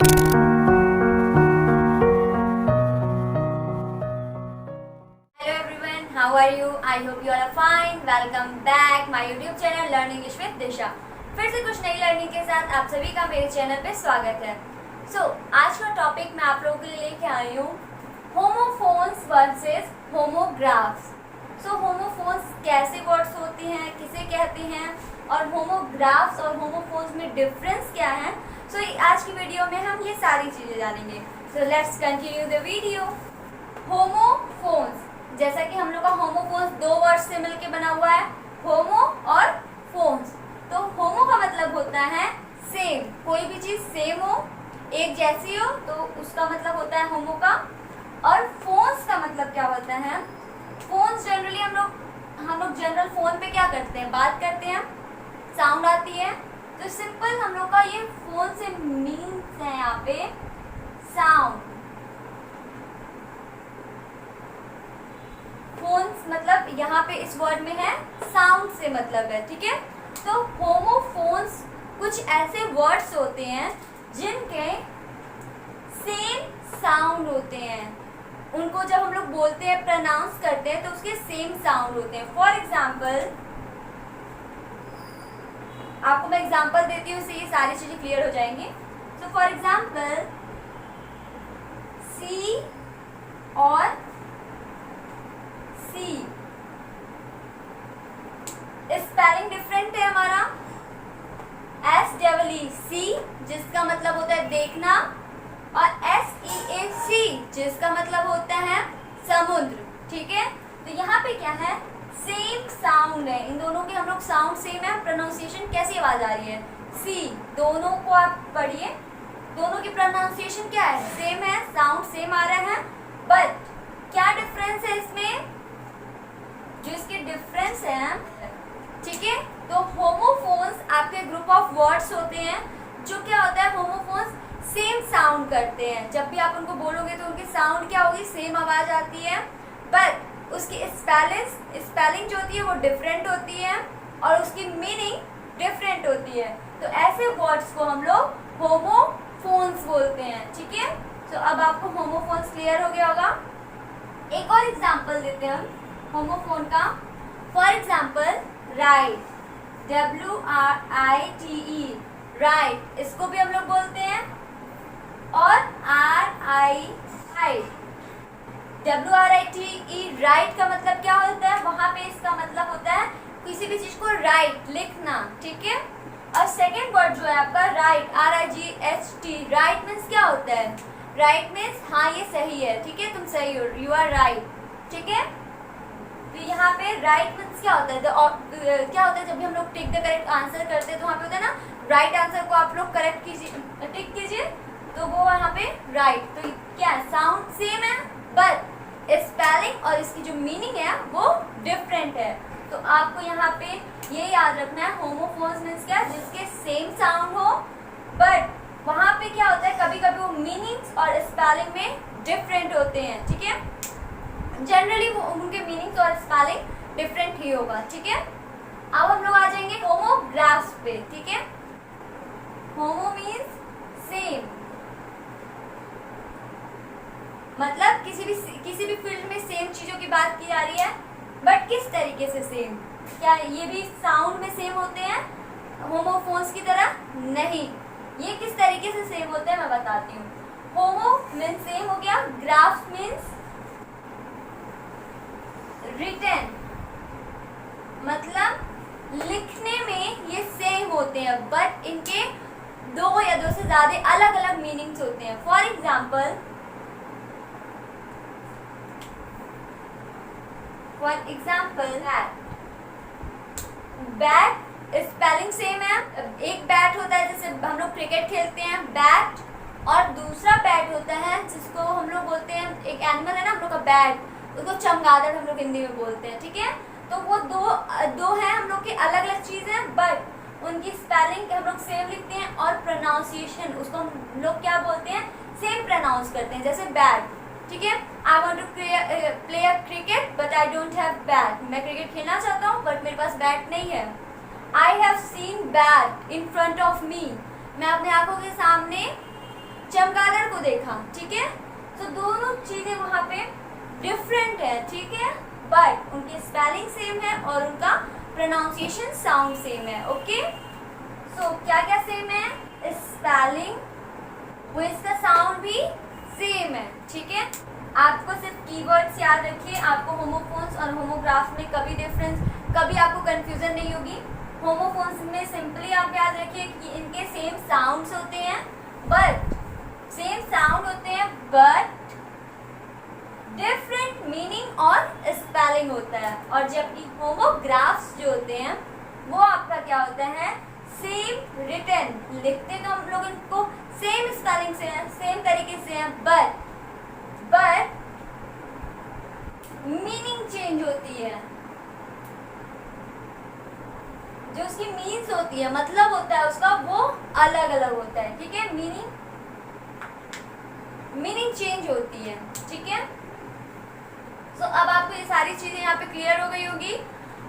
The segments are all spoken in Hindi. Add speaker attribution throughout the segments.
Speaker 1: Hello everyone, how are you? I hope you all are fine. Welcome back my YouTube channel Learn English with Disha. फिर से कुछ नई लर्निंग के साथ आप सभी का मेरे चैनल पे स्वागत है। आज का टॉपिक मैं आप लोगों के लिए लेके आई हूँ होमोफोन्स वर्सेस होमोग्राफ्स। होमोफोन्स कैसे वर्ड्स होती हैं, किसे कहते हैं, और होमोग्राफ्स और होमोफोन्स में डिफरेंस क्या है। आज की वीडियो में हम ये सारी चीजें जानेंगे। Let's continue the video. Homophones, जैसा कि हम लोग का होमोफोन्स दो वर्ड से मिलके बना हुआ है, होमो और फोन्स। तो होमो का मतलब होता है सेम, कोई भी चीज सेम हो, एक जैसी हो, तो उसका मतलब होता है होमो का। और फोन्स का मतलब क्या होता है? फोन्स जनरली हम लोग जनरल फोन पे क्या करते हैं, बात करते हैं, साउंड आती है, तो सिंपल हम लोग का ये फोन से मीन्स है यहाँ पे साउंड। फोन्स मतलब यहाँ पे इस वर्ड में है साउंड से मतलब है, ठीक है। तो होमोफोन्स कुछ ऐसे वर्ड्स होते हैं जिनके सेम साउंड होते हैं, उनको जब हम लोग बोलते हैं, प्रोनाउंस करते हैं, तो उसके सेम साउंड होते हैं। फॉर एग्जाम्पल, आपको मैं एग्जाम्पल देती हूँ, इससे ये सारी चीजें क्लियर हो जाएंगी। फॉर एग्जाम्पल, सी और सी, स्पेलिंग डिफरेंट है हमारा। SEE सी जिसका मतलब होता है देखना, और SEAC जिसका मतलब होता है समुद्र, ठीक है। तो यहाँ पे क्या है, सेम साउंड है, इन दोनों के हम लोग साउंड सेम है। प्रोनाउंसिएशन कैसी आवाज आ रही है, सी, दोनों को आप पढ़िए, दोनों की प्रोनाउंसिएशन क्या है, सेम है, साउंड सेम आ रहा है। बट क्या डिफरेंस है इसमें, जो इसके डिफरेंस है, ठीक है। तो होमोफोन्स आपके ग्रुप ऑफ वर्ड्स होते हैं, जो क्या होता है, होमोफोन्स सेम साउंड करते हैं। जब भी आप उनको बोलोगे तो उनकी साउंड क्या होगी, सेम आवाज आती है, बट उसकी स्पेलिंग जो होती है वो डिफरेंट होती है, और उसकी मीनिंग डिफरेंट होती है। तो ऐसे वर्ड्स को हम लोग होमोफोन्स बोलते हैं, ठीक है। तो अब आपको होमोफोन्स क्लियर हो गया होगा। एक और एग्जांपल देते हैं हम होमोफोन का। For example, right, WRITE, right, इसको भी हम लोग बोलते हैं। और WRITE, राइट का मतलब क्या होता है, वहां पे इसका मतलब होता है किसी भी चीज को राइट, लिखना, ठीक है। और सेकेंड वर्ड जो है आपका राइट, RIGHT, राइट मीन्स क्या होता है, राइट मीन्स हाँ ये सही है, ठीक है, तुम सही हो, यू आर राइट, ठीक है। तो यहाँ पे राइट मीन्स क्या होता है, क्या होता है, जब भी हम लोग टिक द करेक्ट आंसर करते हैं तो वहाँ पे होता है ना, राइट आंसर को आप लोग करेक्ट कीजिए, टिक कीजिए, तो वो यहाँ पे राइट। तो क्या साउंड सेम है, बट स्पेलिंग और इसकी जो मीनिंग है वो डिफरेंट है। तो आपको यहाँ पे ये याद रखना है, होमोफोन्स मीन्स क्या, जिसके सेम साउंड हो, बट वहाँ पे क्या होता है, कभी कभी वो मीनिंग्स और स्पेलिंग में डिफरेंट होते हैं, ठीक है। जनरली वो उनके मीनिंग्स और स्पेलिंग डिफरेंट ही होगा, ठीक है। अब हम लोग आ जाएंगे होमोग्राफ्स पे, ठीक है। होमो मीन्स सेम, मतलब किसी भी फील्ड में सेम चीजों की बात की जा रही है, बट किस तरीके से सेम, क्या ये भी साउंड में सेम होते हैं होमोफोन्स की तरह? नहीं, ये किस तरीके से सेम होते हैं मैं बताती हूँ। होमो मीन्स सेम हो गया, ग्राफ्स मीन्स रिटन, मतलब लिखने में ये सेम होते हैं, बट इनके दो या दो से ज्यादा अलग अलग मीनिंग्स होते हैं। For example, bat, spelling same है। एक बैट होता है, जैसे हम लोग क्रिकेट खेलते हैं, बैट, और दूसरा बैट होता है जिसको हम लोग बोलते हैं, एक एनिमल है ना हम लोग का बैट, उसको चमगादड़ हम लोग हिंदी में बोलते हैं, ठीक है। तो वो दो हैं हम लोग की अलग अलग चीजें, बट उनकी स्पेलिंग हम लोग सेम लिखते हैं, और प्रोनाउंसिएशन उसको हम लोग क्या बोलते हैं, सेम प्रोनाउंस करते हैं। जैसे बैट, ठीक है, I want to play a cricket but I don't have bat, मैं क्रिकेट खेलना चाहता हूँ बट मेरे पास बैट नहीं है। I have seen bat in front of me, मैं अपने आंखों के सामने देखा, ठीक है। तो दोनों चीजें वहां पे डिफरेंट है, ठीक है, बट उनकी स्पेलिंग सेम है और उनका प्रोनाउंसिएशन साउंड सेम है। ओके, सो क्या क्या सेम है? स्पेलिंग, वो इसका साउंड भी सेम है, ठीक है। आपको सिर्फ कीवर्ड्स याद रखिए, आपको होमोफोन्स और होमोग्राफ्स में कभी आपको कंफ्यूजन नहीं होगी। होमोफोन्स में सिंपली आप याद रखिए कि इनके सेम साउंड्स होते हैं, बट डिफरेंट मीनिंग और स्पेलिंग होता है। और जबकि होमोग्राफ्स जो होते हैं वो आपका क्या होता है? सेम रिटन, लिखते तो हम लोग इनको सेम स्पेलिंग से हैं, सेम तरीके से हैं, बट मीनिंग चेंज होती है। जो उसकी मीन्स होती है, मतलब होता है उसका, वो अलग अलग होता है, ठीक है। मीनिंग चेंज होती है, ठीक है। सो अब आपको ये सारी चीजें यहाँ पे क्लियर हो गई होगी।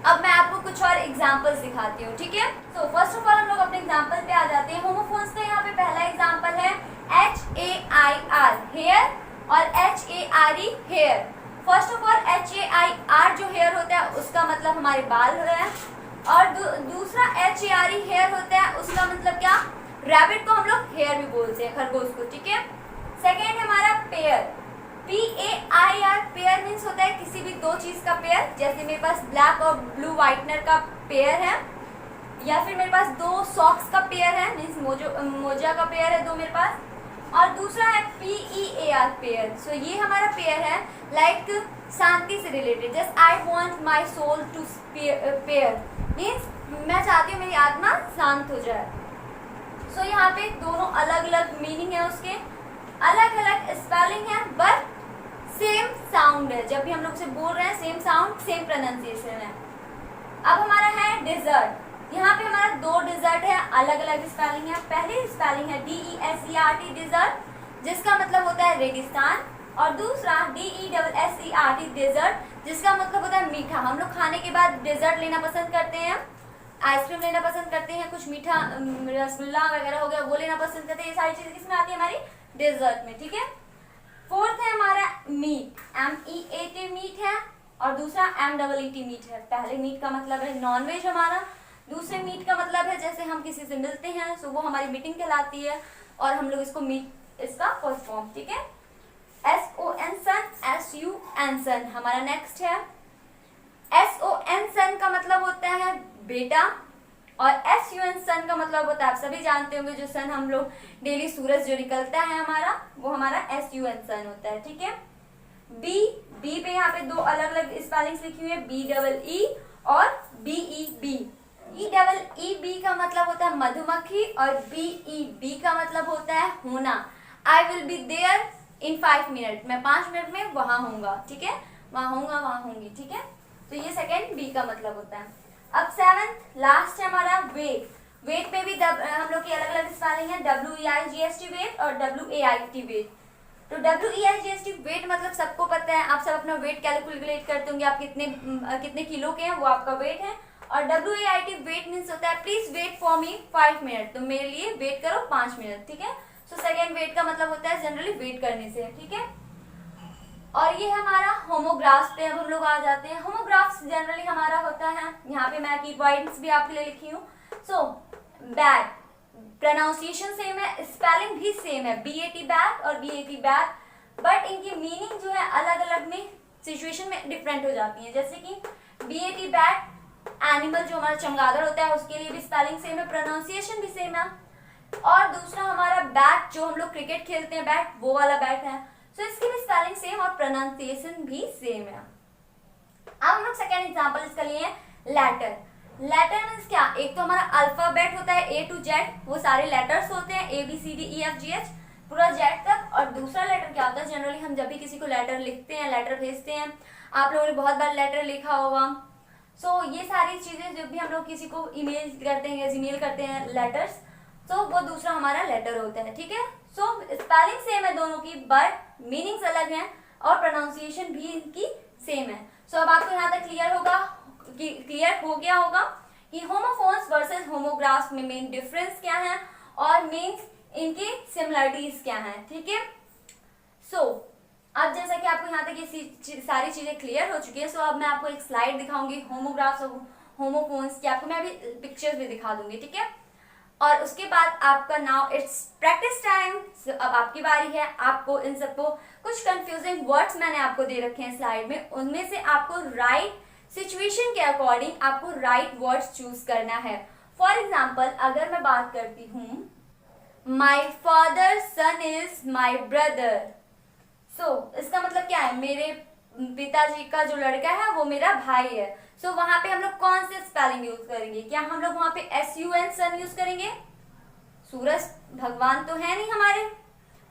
Speaker 1: अब मैं आपको कुछ और एग्जांपल्स दिखाती हूँ, ठीक है। सो फर्स्ट ऑफ ऑल हम लोग अपने एग्जांपल पे आ जाते हैं। होमोफोन्स का यहाँ पे पहला एग्जांपल है HAIR हेयर और HARE hare. First of all HAIR जो हेयर होता है उसका मतलब हमारे बाल होता है, और दूसरा HARE हेयर होता है, उसका मतलब क्या? रैबिट को हम लोग हेयर भी बोलते हैं, खरगोश को, ठीक है। सेकेंड है हमारा पेयर, PAIR, पेयर मीन्स होता है किसी भी दो चीज का पेयर। जैसे मेरे पास ब्लैक और ब्लू व्हाइटनर का पेयर है, या फिर मेरे पास दो सॉक्स का पेयर है, मीन्स मोजा का पेयर है दो मेरे पास। और दूसरा है PEAR, पेयर। सो ये हमारा पेयर है लाइक शांति से related, just I want my soul to pair, means मैं चाहती हूँ मेरी आत्मा शांत हो जाए। सो यहाँ पे दोनों अलग अलग मीनिंग है, उसके अलग अलग स्पेलिंग है, बट सेम साउंड है। जब भी हम लोग से बोल रहे हैं सेम साउंड सेम प्रोनाउंसिएशन है। अब हमारा है डिजर्ट। यहाँ पे हमारा दो डिजर्ट है, अलग अलग स्पेलिंग है। पहली स्पेलिंग है DESERT डिजर्ट, जिसका मतलब होता है रेगिस्तान, और दूसरा DESSERT डेजर्ट, जिसका मतलब होता है मीठा। हम लोग खाने के बाद डेजर्ट लेना पसंद करते हैं, आइसक्रीम लेना पसंद करते हैं, कुछ मीठा रसगुल्ला वगैरह हो गया वो लेना पसंद करते हैं। ये सारी चीजें किसमें आती है? हमारी डेजर्ट में, ठीक है। फोर्थ है हमारा मीट, MEAT मीट है, और दूसरा MEET मीट है। पहले मीट का मतलब है नॉनवेज हमारा, दूसरे मीट का मतलब है जैसे हम किसी से मिलते हैं, सो वो हमारी मीटिंग कहलाती है, और हम लोग इसको मीट, इसका फर्स्ट फॉर्म, ठीक है। SON सन, SUN सन हमारा नेक्स्ट है। SON सन का मतलब होता है बेटा, और SUN सन का मतलब होता है, आप सभी जानते होंगे, जो सन हम लोग डेली सूरज जो निकलता है हमारा, वो हमारा SUN सन होता है, ठीक है। बी पे यहाँ पे दो अलग अलग स्पेलिंग्स लिखी हुई है, BEE और BEB। EEB का मतलब होता है मधुमक्खी, और BEB का मतलब होता है होना। I will be there in 5 minute, मैं 5 मिनट में वहां होऊंगा, ठीक है, वहां होऊंगा, वहां होंगी, ठीक है। तो ये सेकेंड बी का मतलब होता है। अब सेवेंथ लास्ट है हमारा वेट। वेट पे भी हम लोग की अलग अलग स्पेलिंग है, WEIGST वेट और WAIT वेट। तो WEIGST वेट मतलब सबको पता है, आप सब अपना वेट कैलकुलेट करते होंगे, आप कितने किलो के हैं, वो आपका वेट है। और WAIT वेट मीन्स होता है please wait for me 5 minute, तो मेरे लिए वेट करो 5 मिनट, ठीक है। सो सेकेंड वेट का मतलब होता है जनरली वेट करने से, ठीक है। और ये हमारा होमोग्राफ्स पे अब हम लोग आ जाते हैं। होमोग्राफ्स जनरली हमारा होता है, यहाँ पे मैं की पॉइंट्स भी आपके लिए लिखी हूँ। सो बैग, प्रोनाउंसिएशन सेम है, स्पेलिंग भी सेम है, BAT बैग और BAT बैग, बट इनकी मीनिंग जो है अलग अलग में सिचुएशन में डिफरेंट हो जाती है। जैसे कि BAT बैग एनिमल जो हमारा चमगादड़ होता है उसके लिए भी स्पेलिंग सेम है, प्रोनाउंसिएशन भी सेम है। और दूसरा हमारा बैट, जो हम लोग क्रिकेट खेलते हैं बैट, वो वाला बैट है, तो इसकी भी स्पेलिंग सेम और प्रोनाउंसिएशन भी सेम है। अब हम लोग सेकेंड एग्जांपल इसका लिए लेटर। लेटर मीन्स क्या? एक तो हमारा अल्फाबेट होता है A to Z, वो सारे लेटर्स होते हैं ABCDEFGH पूरा Z तक। और दूसरा लेटर क्या होता है? जनरली हम जब भी किसी को लेटर लिखते हैं, लेटर भेजते हैं, आप लोगों ने बहुत बार लेटर लिखा होगा। सो ये सारी चीजें जब भी हम लोग किसी को ईमेल करते हैं या जीमेल करते हैं लेटर्स, तो वो दूसरा हमारा लेटर होता है, ठीक है। सो स्पेलिंग सेम है दोनों की, बट मीनिंग्स अलग हैं और प्रोनाउंसिएशन भी इनकी सेम है। सो अब आपको यहाँ तक क्लियर हो गया होगा कि होमोफोन्स वर्सेस होमोग्राफ्स में मेन डिफरेंस क्या है और मीन्स इनकी सिमिलरिटीज क्या है, ठीक है। अब जैसा कि आपको यहाँ तक ये सारी चीजें क्लियर हो चुकी है, सो अब मैं आपको एक स्लाइड दिखाऊंगी होमोग्राफ्स और होमोफोन्स की, आपको मैं अभी पिक्चर्स भी दिखा दूंगी, ठीक है। और उसके बाद आपका नाउ इट्स प्रैक्टिस टाइम। अब आपकी बारी है, आपको इन सबको कुछ कंफ्यूजिंग वर्ड्स मैंने आपको दे रखे हैं स्लाइड में, उनमें से आपको राइट सिचुएशन के अकॉर्डिंग आपको राइट वर्ड्स चूज करना है। फॉर एग्जाम्पल अगर मैं बात करती हूँ my father son is my brother, इसका मतलब क्या है, मेरे पिताजी का जो लड़का है वो मेरा भाई है। वहां पे हम लोग कौन से स्पेलिंग यूज करेंगे, क्या हम लोग वहां पे SUN सन यूज करेंगे, सूरज भगवान तो है नहीं हमारे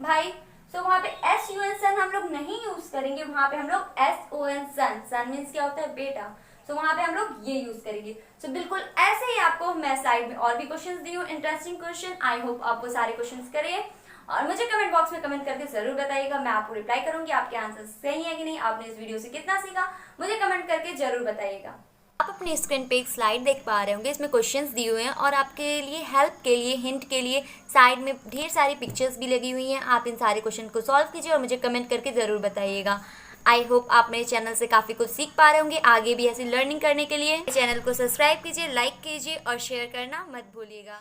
Speaker 1: भाई, वहां पे SUN सन हम लोग नहीं यूज करेंगे, वहां पे हम लोग SON सन, सन मीन्स क्या होता है बेटा, वहां पे हम लोग ये यूज करेंगे। बिल्कुल ऐसे ही आपको मैं साइड में और भी क्वेश्चंस दी हूँ, इंटरेस्टिंग क्वेश्चन। आई होप आप वो सारे क्वेश्चंस करिए और मुझे कमेंट बॉक्स में कमेंट करके जरूर बताइएगा, मैं आपको रिप्लाई करूंगी आपके आंसर सही है कि नहीं, आपने इस वीडियो से कितना सीखा मुझे कमेंट करके जरूर बताइएगा। आप अपनी स्क्रीन पे एक स्लाइड देख पा रहे होंगे, इसमें क्वेश्चंस दिए हुए हैं और आपके लिए हेल्प के लिए, हिंट के लिए साइड में ढेर सारी पिक्चर्स भी लगी हुई हैं। आप इन सारे क्वेश्चन को सॉल्व कीजिए और मुझे कमेंट करके ज़रूर बताइएगा। आई होप आप मेरे चैनल से काफ़ी कुछ सीख पा रहे होंगे। आगे भी ऐसी लर्निंग करने के लिए चैनल को सब्सक्राइब कीजिए, लाइक कीजिए और शेयर करना मत भूलिएगा।